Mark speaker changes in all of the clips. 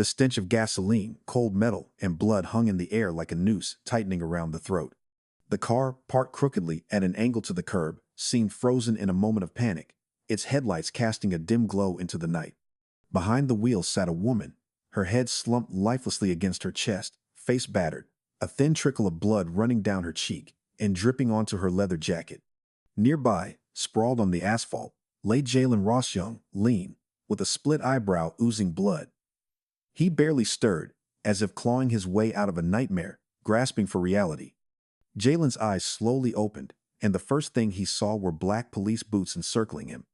Speaker 1: The stench of gasoline, cold metal, and blood hung in the air like a noose tightening around the throat. The car, parked crookedly at an angle to the curb, seemed frozen in a moment of panic, its headlights casting a dim glow into the night. Behind the wheel sat a woman, her head slumped lifelessly against her chest, face battered, a thin trickle of blood running down her cheek and dripping onto her leather jacket. Nearby, sprawled on the asphalt, lay Jaylen Ross, young, lean, with a split eyebrow oozing blood. He barely stirred, as if clawing his way out of a nightmare, grasping for reality. Jalen's eyes slowly opened, and the first thing he saw were black police boots encircling him.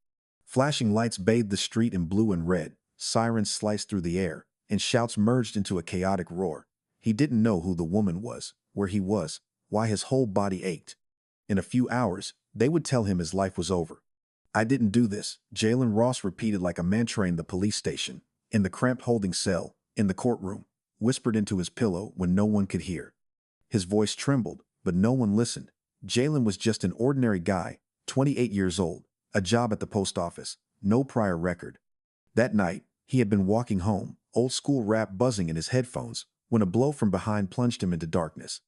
Speaker 1: Flashing lights bathed the street in blue and red, sirens sliced through the air, and shouts merged into a chaotic roar. He didn't know who the woman was, where he was, why his whole body ached. In a few hours, they would tell him his life was over. "I didn't do this," Jaylen Ross repeated like a mantra in the police station, in the cramped holding cell, in the courtroom, whispered into his pillow when no one could hear. His voice trembled, but no one listened. Jaylen was just an ordinary guy, 28 years old, a job at the post office, no prior record. That night, he had been walking home, old school rap buzzing in his headphones, when a blow from behind plunged him into darkness.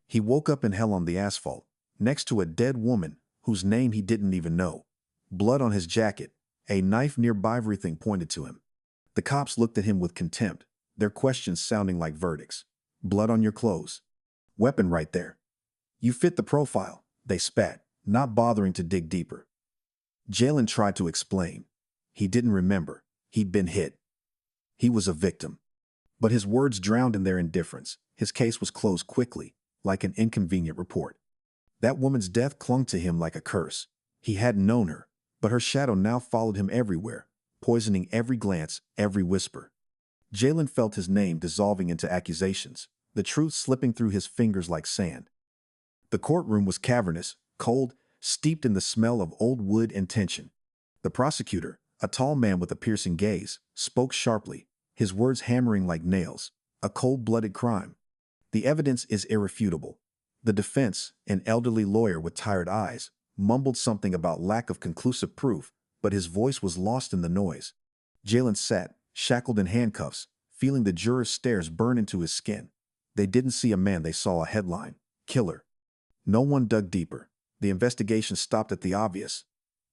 Speaker 1: He woke up in hell on the asphalt, next to a dead woman whose name he didn't even know. Blood on his jacket, a knife nearby, everything pointed to him. The cops looked at him with contempt, their questions sounding like verdicts. "Blood on your clothes. Weapon right there. You fit the profile," they spat, not bothering to dig deeper. Jaylen tried to explain. He didn't remember. He'd been hit. He was a victim. But his words drowned in their indifference. His case was closed quickly, like an inconvenient report. That woman's death clung to him like a curse. He hadn't known her, but her shadow now followed him everywhere, poisoning every glance, every whisper. Jaylen felt his name dissolving into accusations, the truth slipping through his fingers like sand. The courtroom was cavernous, cold, steeped in the smell of old wood and tension. The prosecutor, a tall man with a piercing gaze, spoke sharply, his words hammering like nails. "A cold-blooded crime. The evidence is irrefutable." The defense, an elderly lawyer with tired eyes, mumbled something about lack of conclusive proof, but his voice was lost in the noise. Jaylen sat, shackled in handcuffs, feeling the jurors' stares burn into his skin. They didn't see a man, they saw a headline: "Killer." No one dug deeper. The investigation stopped at the obvious.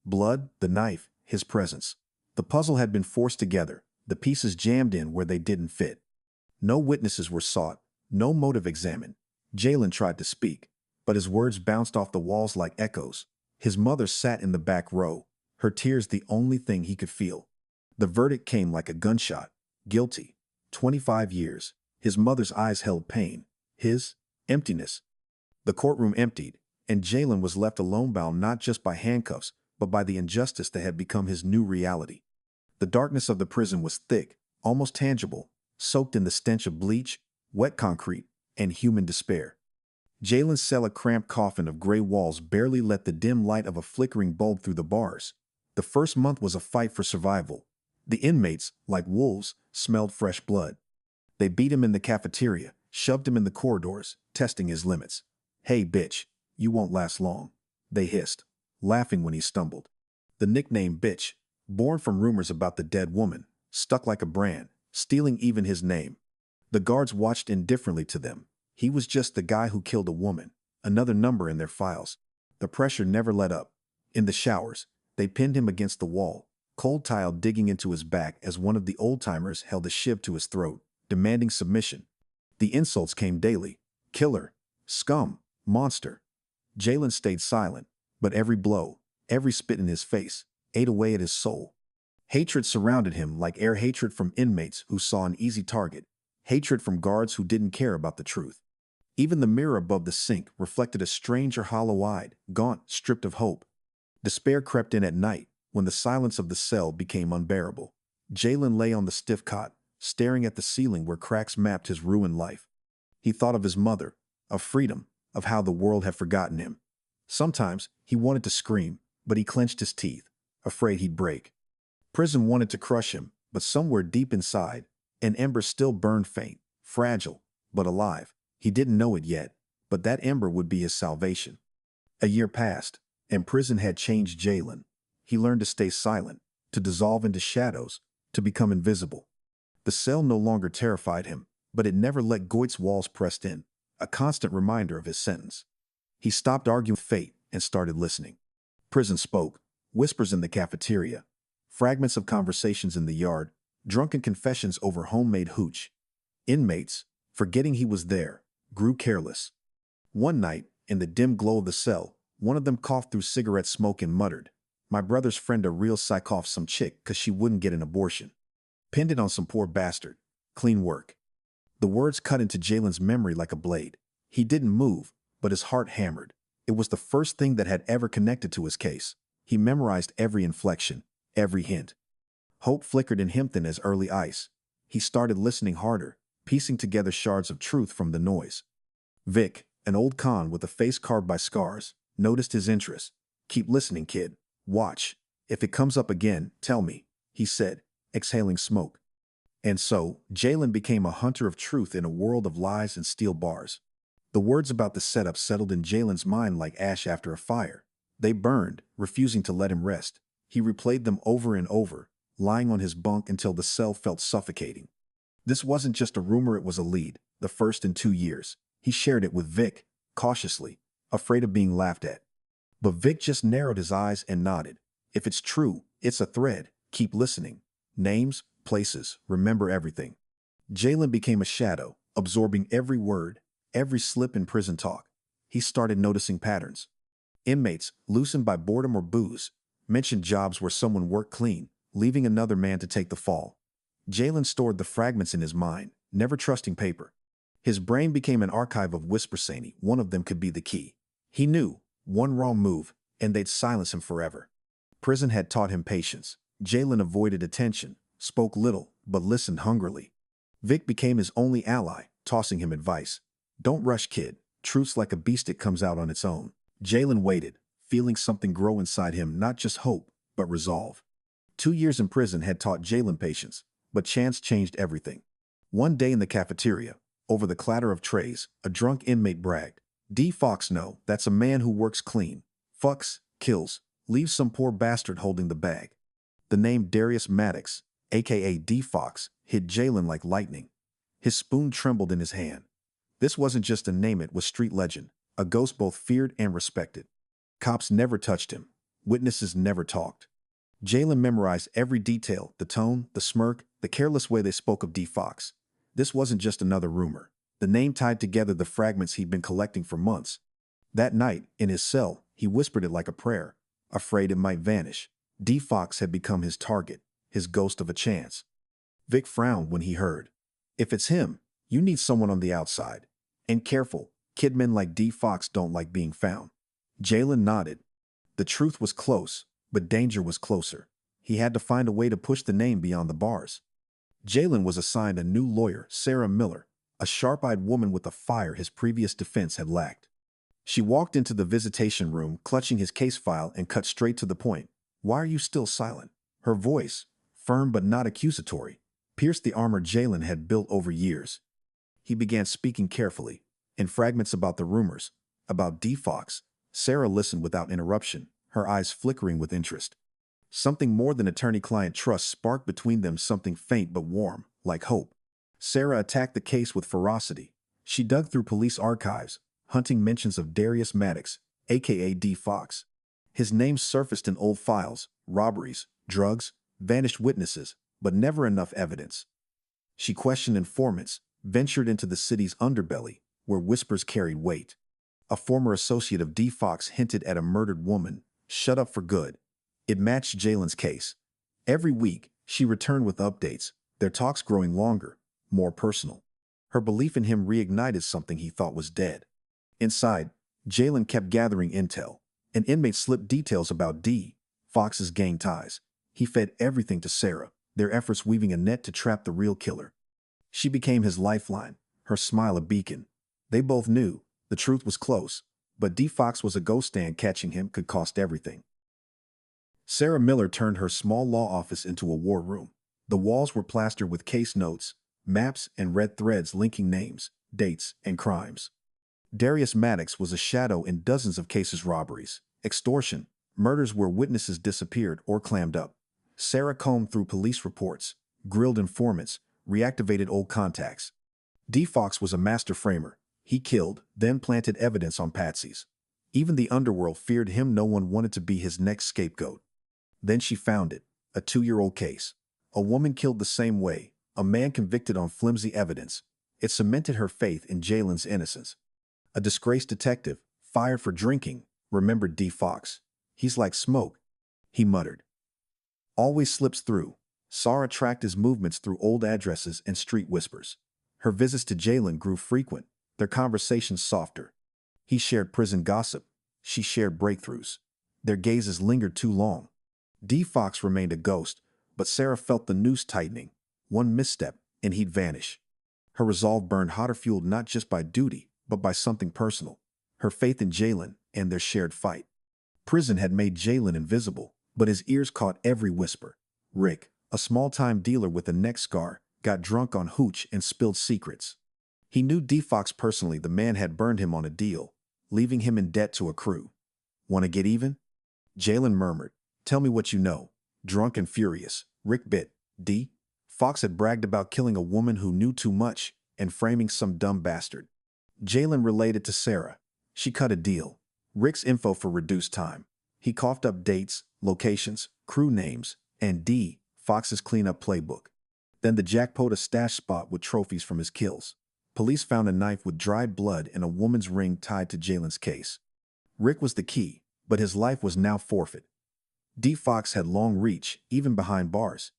Speaker 1: Blood, the knife, his presence. The puzzle had been forced together, the pieces jammed in where they didn't fit. No witnesses were sought, no motive examined. Jaylen tried to speak, but his words bounced off the walls like echoes. His mother sat in the back row, her tears the only thing he could feel. The verdict came like a gunshot. Guilty. 25 years. His mother's eyes held pain. His, emptiness. The courtroom emptied, and Jaylen was left alone, bound not just by handcuffs, but by the injustice that had become his new reality. The darkness of the prison was thick, almost tangible, soaked in the stench of bleach, wet concrete, and human despair. Jaylen's cell, a cramped coffin of gray walls, barely let the dim light of a flickering bulb through the bars. The first month was a fight for survival. The inmates, like wolves, smelled fresh blood. They beat him in the cafeteria, shoved him in the corridors, testing his limits. "Hey, bitch, you won't last long," they hissed, laughing when he stumbled. The nickname bitch, born from rumors about the dead woman, stuck like a brand, stealing even his name. The guards watched indifferently to them. He was just the guy who killed a woman, another number in their files. The pressure never let up. In the showers, they pinned him against the wall, cold tile digging into his back as one of the old-timers held a shiv to his throat, demanding submission. The insults came daily. "Killer," "scum," "monster." Jaylen stayed silent, but every blow, every spit in his face, ate away at his soul. Hatred surrounded him like air, hatred from inmates who saw an easy target, hatred from guards who didn't care about the truth. Even the mirror above the sink reflected a stranger, hollow-eyed, gaunt, stripped of hope. Despair crept in at night, when the silence of the cell became unbearable. Jaylen lay on the stiff cot, staring at the ceiling where cracks mapped his ruined life. He thought of his mother, of freedom, of how the world had forgotten him. Sometimes he wanted to scream, but he clenched his teeth, afraid he'd break. Prison wanted to crush him, but somewhere deep inside, an ember still burned, faint, fragile, but alive. He didn't know it yet, but that ember would be his salvation. A year passed, and prison had changed Jaylen. He learned to stay silent, to dissolve into shadows, to become invisible. The cell no longer terrified him, but it never let Goit's walls pressed in, a constant reminder of his sentence. He stopped arguing with fate and started listening. Prison spoke, whispers in the cafeteria, fragments of conversations in the yard, drunken confessions over homemade hooch. Inmates, forgetting he was there, grew careless. One night, in the dim glow of the cell, one of them coughed through cigarette smoke and muttered, "My brother's friend a real psych off some chick 'cause she wouldn't get an abortion. Pinned it on some poor bastard. Clean work." The words cut into Jalen's memory like a blade. He didn't move, but his heart hammered. It was the first thing that had ever connected to his case. He memorized every inflection, every hint. Hope flickered in him thin as early ice. He started listening harder, piecing together shards of truth from the noise. Vic, an old con with a face carved by scars, noticed his interest. "Keep listening, kid. Watch. If it comes up again, tell me," he said, exhaling smoke. And so, Jaylen became a hunter of truth in a world of lies and steel bars. The words about the setup settled in Jalen's mind like ash after a fire. They burned, refusing to let him rest. He replayed them over and over, lying on his bunk until the cell felt suffocating. This wasn't just a rumor, it was a lead, the first in 2 years. He shared it with Vic, cautiously, afraid of being laughed at. But Vic just narrowed his eyes and nodded. "If it's true, it's a thread. Keep listening. Names, places, remember everything." Jaylen became a shadow, absorbing every word, every slip in prison talk. He started noticing patterns. Inmates, loosened by boredom or booze, mentioned jobs where someone worked clean, leaving another man to take the fall. Jaylen stored the fragments in his mind, never trusting paper. His brain became an archive of whispers saying one of them could be the key. He knew, one wrong move, and they'd silence him forever. Prison had taught him patience. Jaylen avoided attention, spoke little, but listened hungrily. Vic became his only ally, tossing him advice. "Don't rush, kid. Truth's like a beast, it comes out on its own." Jaylen waited, feeling something grow inside him, not just hope, but resolve. 2 years in prison had taught Jaylen patience, but chance changed everything. One day in the cafeteria, over the clatter of trays, a drunk inmate bragged, "D. Fox, no, that's a man who works clean. Fucks, kills, leaves some poor bastard holding the bag." The name Darius Maddox, aka D. Fox, hit Jaylen like lightning. His spoon trembled in his hand. This wasn't just a name, it was street legend, a ghost both feared and respected. Cops never touched him. Witnesses never talked. Jaylen memorized every detail, the tone, the smirk, the careless way they spoke of D. Fox. This wasn't just another rumor. The name tied together the fragments he'd been collecting for months. That night, in his cell, he whispered it like a prayer, afraid it might vanish. D. Fox had become his target, his ghost of a chance. Vic frowned when he heard. "If it's him, you need someone on the outside. And careful, kidmen like D. Fox don't like being found." Jaylen nodded. The truth was close, but danger was closer. He had to find a way to push the name beyond the bars. Jaylen was assigned a new lawyer, Sara Miller, a sharp-eyed woman with a fire his previous defense had lacked. She walked into the visitation room, clutching his case file, and cut straight to the point. "Why are you still silent?" Her voice, firm but not accusatory, pierced the armor Jaylen had built over years. He began speaking carefully, in fragments about the rumors, about D. Fox. Sara listened without interruption, her eyes flickering with interest. Something more than attorney-client trust sparked between them, something faint but warm, like hope. Sara attacked the case with ferocity. She dug through police archives, hunting mentions of Darius Maddox, aka D. Fox. His name surfaced in old files, robberies, drugs, vanished witnesses, but never enough evidence. She questioned informants, ventured into the city's underbelly, where whispers carried weight. A former associate of D. Fox hinted at a murdered woman, shut up for good. It matched Jaylen's case. Every week, she returned with updates, their talks growing longer, more personal. Her belief in him reignited something he thought was dead. Inside, Jaylen kept gathering intel. An inmate slipped details about D. Fox's gang ties. He fed everything to Sara, their efforts weaving a net to trap the real killer. She became his lifeline, her smile a beacon. They both knew the truth was close, but D. Fox was a ghost, and catching him could cost everything. Sara Miller turned her small law office into a war room. The walls were plastered with case notes, maps, and red threads linking names, dates, and crimes. Darius Maddox was a shadow in dozens of cases: robberies, extortion, murders where witnesses disappeared or clammed up. Sara combed through police reports, grilled informants, reactivated old contacts. D. Fox was a master framer. He killed, then planted evidence on patsies. Even the underworld feared him. No one wanted to be his next scapegoat. Then she found it, a 2-year-old case. A woman killed the same way, a man convicted on flimsy evidence. It cemented her faith in Jaylen's innocence. A disgraced detective, fired for drinking, remembered D. Fox. He's like smoke, he muttered. Always slips through. Sara tracked his movements through old addresses and street whispers. Her visits to Jaylen grew frequent, their conversations softer. He shared prison gossip. She shared breakthroughs. Their gazes lingered too long. D. Fox remained a ghost, but Sara felt the noose tightening. One misstep, and he'd vanish. Her resolve burned hotter, fueled not just by duty, but by something personal. Her faith in Jaylen and their shared fight. Prison had made Jaylen invisible, but his ears caught every whisper. Rick, a small-time dealer with a neck scar, got drunk on hooch and spilled secrets. He knew D. Fox personally. The man had burned him on a deal, leaving him in debt to a crew. Want to get even? Jaylen murmured. Tell me what you know. Drunk and furious, Rick bit. D. Fox had bragged about killing a woman who knew too much and framing some dumb bastard. Jaylen relayed it to Sara. She cut a deal. Rick's info for reduced time. He coughed up dates, locations, crew names, and D. Fox's cleanup playbook. Then the jackpot, a stash spot with trophies from his kills. Police found a knife with dried blood and a woman's ring tied to Jaylen's case. Rick was the key, but his life was now forfeit. D. Fox had long reach, even behind bars.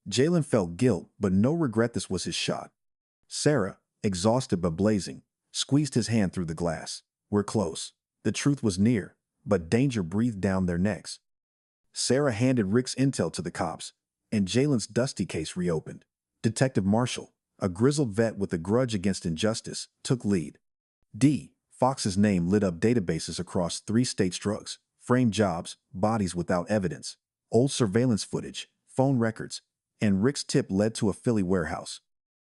Speaker 1: Jaylen felt guilt, but no regret. This was his shot. Sara, exhausted but blazing, squeezed his hand through the glass. We're close. The truth was near, but danger breathed down their necks. Sara handed Rick's intel to the cops, and Jaylen's dusty case reopened. Detective Marshall, a grizzled vet with a grudge against injustice, took lead. D. Fox's name lit up databases across 3 states: drugs, framed jobs, bodies without evidence, old surveillance footage, phone records, and Rick's tip led to a Philly warehouse.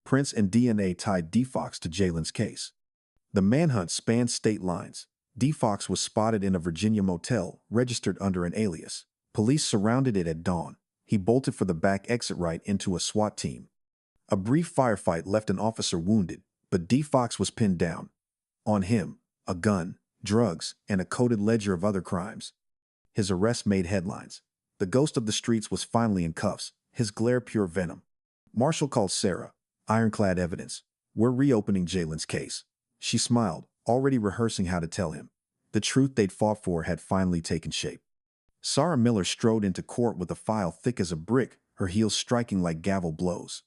Speaker 1: Prints and DNA tied D. Fox to Jaylen's case. The manhunt spanned state lines. D. Fox was spotted in a Virginia motel, registered under an alias. Police surrounded it at dawn. He bolted for the back exit right into a SWAT team. A brief firefight left an officer wounded, but D. Fox was pinned down. On him, a gun, drugs, and a coded ledger of other crimes. His arrest made headlines. The ghost of the streets was finally in cuffs, his glare pure venom. Marshall called Sara. Ironclad evidence. We're reopening Jaylen's case. She smiled, already rehearsing how to tell him. The truth they'd fought for had finally taken shape. Sara Miller strode into court with a file thick as a brick, her heels striking like gavel blows.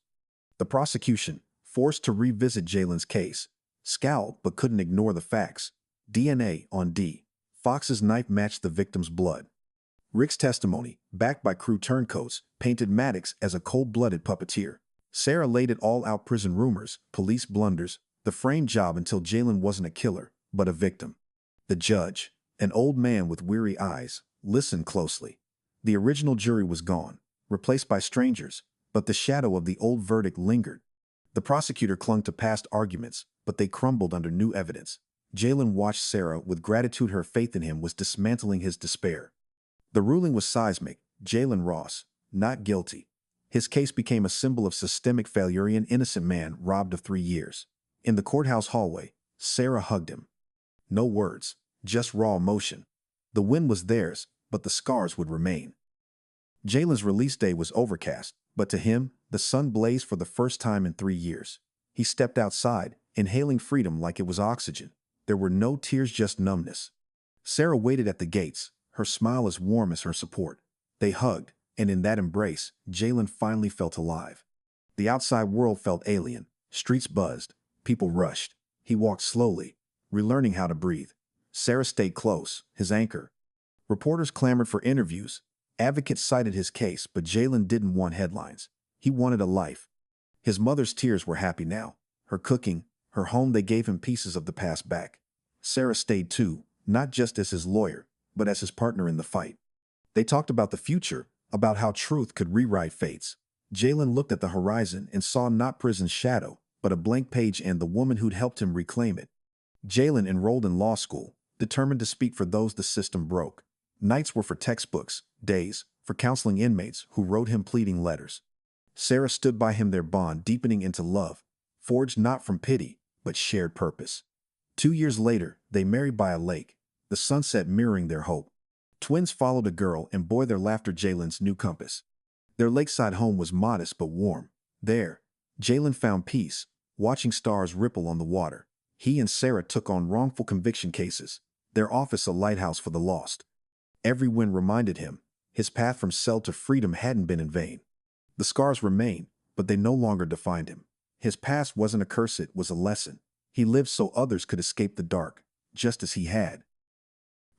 Speaker 1: The prosecution, forced to revisit Jaylen's case, scowled but couldn't ignore the facts. DNA on D. Fox's knife matched the victim's blood. Rick's testimony, backed by crew turncoats, painted Maddox as a cold-blooded puppeteer. Sara laid it all out: prison rumors, police blunders, the framed job until Jaylen wasn't a killer, but a victim. The judge, an old man with weary eyes, listened closely. The original jury was gone, replaced by strangers, but the shadow of the old verdict lingered. The prosecutor clung to past arguments, but they crumbled under new evidence. Jaylen watched Sara with gratitude. Her faith in him was dismantling his despair. The ruling was seismic. Jaylen Ross, not guilty. His case became a symbol of systemic failure. An innocent man robbed of 3 years. In the courthouse hallway, Sara hugged him. No words, just raw emotion. The win was theirs, but the scars would remain. Jaylen's release day was overcast, but to him, the sun blazed for the first time in 3 years. He stepped outside, inhaling freedom like it was oxygen. There were no tears, just numbness. Sara waited at the gates, her smile as warm as her support. They hugged, and in that embrace, Jaylen finally felt alive. The outside world felt alien. Streets buzzed. People rushed. He walked slowly, relearning how to breathe. Sara stayed close, his anchor. Reporters clamored for interviews. Advocates cited his case, but Jaylen didn't want headlines. He wanted a life. His mother's tears were happy now. Her cooking, her home, they gave him pieces of the past back. Sara stayed too, not just as his lawyer, but as his partner in the fight. They talked about the future, about how truth could rewrite fates. Jaylen looked at the horizon and saw not prison's shadow, but a blank page and the woman who'd helped him reclaim it. Jaylen enrolled in law school, determined to speak for those the system broke. Nights were for textbooks, days for counseling inmates who wrote him pleading letters. Sara stood by him, their bond deepening into love, forged not from pity, but shared purpose. 2 years later, they married by a lake, the sunset mirroring their hope. Twins followed a girl and boy, their laughter Jalen's new compass. Their lakeside home was modest but warm. There, Jaylen found peace, watching stars ripple on the water. He and Sara took on wrongful conviction cases, their office a lighthouse for the lost. Every win reminded him his path from cell to freedom hadn't been in vain. The scars remained, but they no longer defined him. His past wasn't a curse, it was a lesson. He lived so others could escape the dark, just as he had.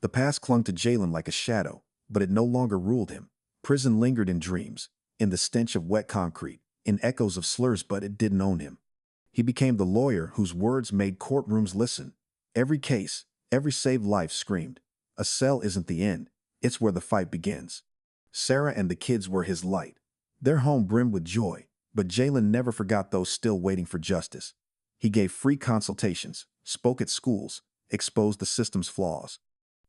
Speaker 1: The past clung to Jaylen like a shadow, but it no longer ruled him. Prison lingered in dreams, in the stench of wet concrete, in echoes of slurs, but it didn't own him. He became the lawyer whose words made courtrooms listen. Every case, every saved life screamed, a cell isn't the end, it's where the fight begins. Sara and the kids were his light. Their home brimmed with joy, but Jaylen never forgot those still waiting for justice. He gave free consultations, spoke at schools, exposed the system's flaws.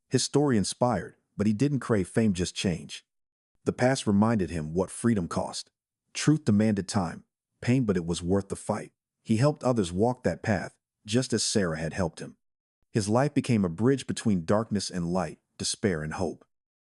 Speaker 1: His story inspired, but he didn't crave fame, just change. The past reminded him what freedom cost. Truth demanded time, pain, but it was worth the fight. He helped others walk that path, just as Sara had helped him. His life became a bridge between darkness and light, despair and hope.